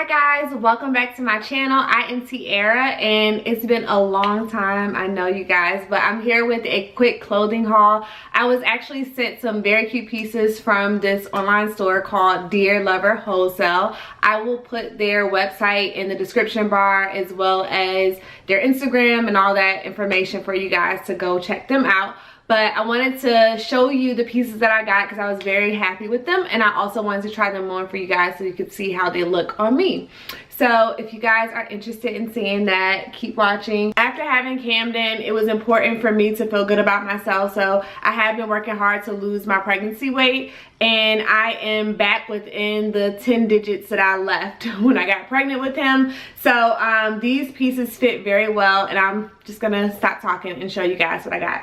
Hi guys, welcome back to my channel. I am Tiara and it's been a long time, I know you guys, but I'm here with a quick clothing haul. I was actually sent some very cute pieces from this online store called Dear Lover Wholesale. I will put their website in the description bar as well as their Instagram and all that information for you guys to go check them out. But I wanted to show you the pieces that I got because I was very happy with them, and I also wanted to try them on for you guys so you could see how they look on me. So if you guys are interested in seeing that, keep watching. After having Camden, it was important for me to feel good about myself, so I have been working hard to lose my pregnancy weight, and I am back within the 10 digits that I left when I got pregnant with him. So these pieces fit very well, and I'm just gonna stop talking and show you guys what I got.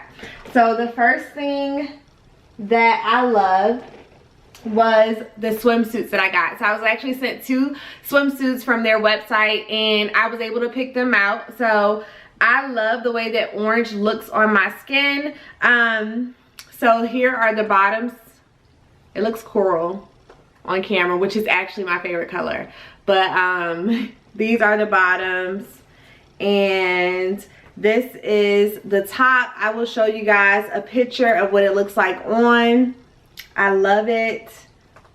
So the first thing that I loved was the swimsuits that I got. So I was actually sent 2 swimsuits from their website and I was able to pick them out. So I love the way that orange looks on my skin. So here are the bottoms. It looks coral on camera, which is actually my favorite color. But these are the bottoms, and this is the top. I will show you guys a picture of what it looks like on. I love it.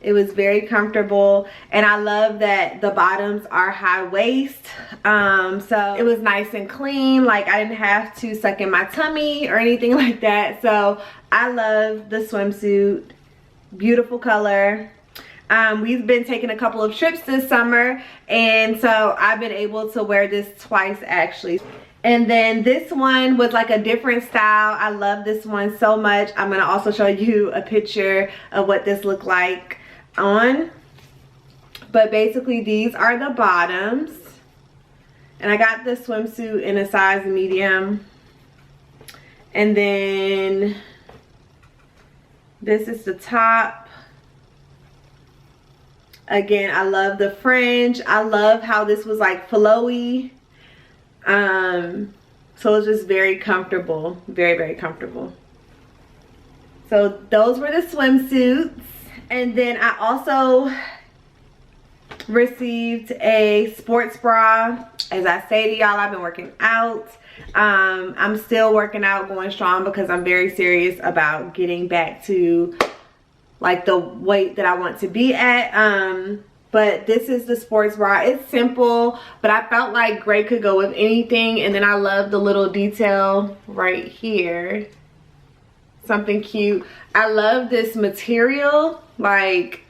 It was very comfortable, and I love that the bottoms are high waist. So it was nice and clean. Like, I didn't have to suck in my tummy or anything like that. So I love the swimsuit. Beautiful color. We've been taking a couple of trips this summer, and so I've been able to wear this twice actually. And then this one was like a different style. I love this one so much. I'm gonna also show you a picture of what this looked like on. But basically these are the bottoms. And I got the swimsuit in a size medium. And then this is the top. Again, I love the fringe. I love how this was like flowy. So it's just very comfortable, very comfortable. So those were the swimsuits. And then I also received a sports bra. As I say to y'all, I've been working out. I'm still working out, going strong, because I'm very serious about getting back to like the weight that I want to be at. But this is the sports bra. It's simple, but I felt like gray could go with anything. And then I love the little detail right here. Something cute. I love this material. Like,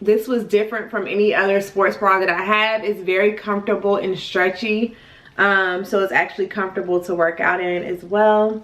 this was different from any other sports bra that I have. It's very comfortable and stretchy. So it's actually comfortable to work out in as well.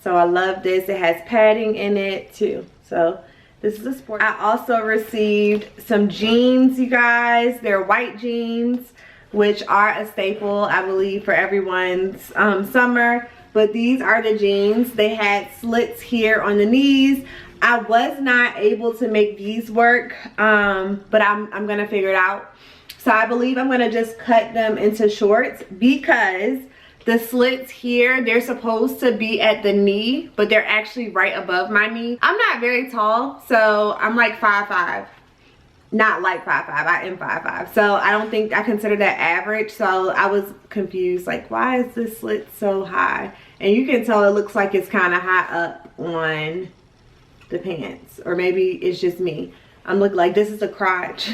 So I love this. It has padding in it too. So this is a sport. I also received some jeans, you guys. They're white jeans, which are a staple, I believe, for everyone's summer. But these are the jeans. They had slits here on the knees. I was not able to make these work, but I'm gonna figure it out. So I believe I'm gonna just cut them into shorts, because the slits here, they're supposed to be at the knee, but they're actually right above my knee. I'm not very tall, so I'm like 5'5". Not like 5'5", I am 5'5". So I don't think I consider that average. So I was confused, like, why is this slit so high? And you can tell it looks like it's kind of high up on the pants. Or maybe it's just me. I'm looking like this is the crotch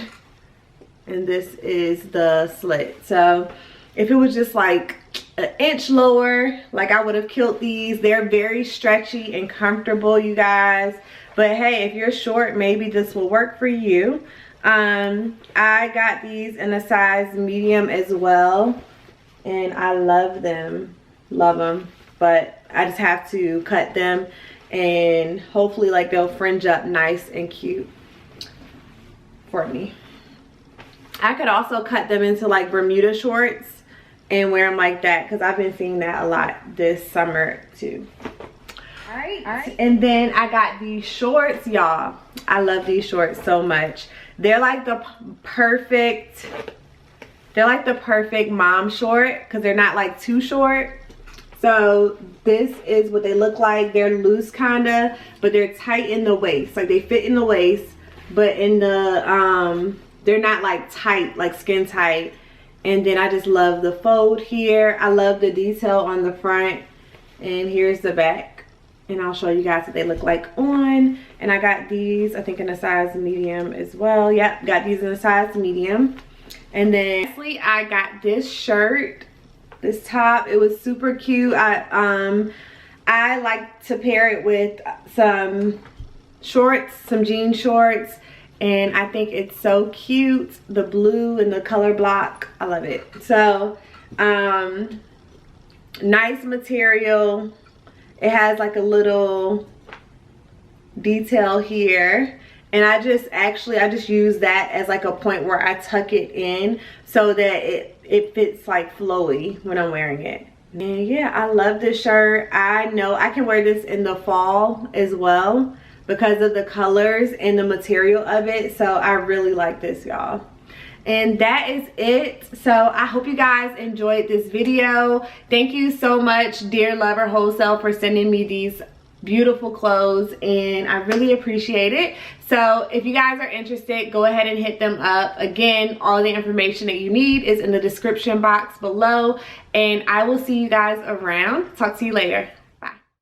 and this is the slit. So if it was just like an inch lower, like, I would have killed these. They're very stretchy and comfortable, you guys. But hey, if you're short, maybe this will work for you. I got these in a size medium as well, and I love them. Love them. But I just have to cut them, and hopefully like they'll fringe up nice and cute for me. I could also cut them into like Bermuda shorts and wear them like that, because I've been seeing that a lot this summer too. All right. And then I got these shorts, y'all. I love these shorts so much. They're like the perfect mom short, because they're not like too short. So this is what they look like. They're loose kinda, but they're tight in the waist. Like, they fit in the waist, but in the they're not like tight, like skin tight. And then I just love the fold here. I love the detail on the front. And here's the back. And I'll show you guys what they look like on. And I got these, I think, in a size medium as well. Yep, got these in a size medium. And then lastly, I got this shirt, this top. It was super cute. I like to pair it with some shorts, some jean shorts. And I think it's so cute. The blue and the color block, I love it. So, nice material. It has like a little detail here. And I just use that as like a point where I tuck it in so that it fits like flowy when I'm wearing it. And yeah, I love this shirt. I know I can wear this in the fall as well, because of the colors and the material of it. So I really like this, y'all. And that is it. So I hope you guys enjoyed this video. Thank you so much, Dear Lover Wholesale, for sending me these beautiful clothes, and I really appreciate it. So if you guys are interested, go ahead and hit them up. Again, all the information that you need is in the description box below, and I will see you guys around. Talk to you later.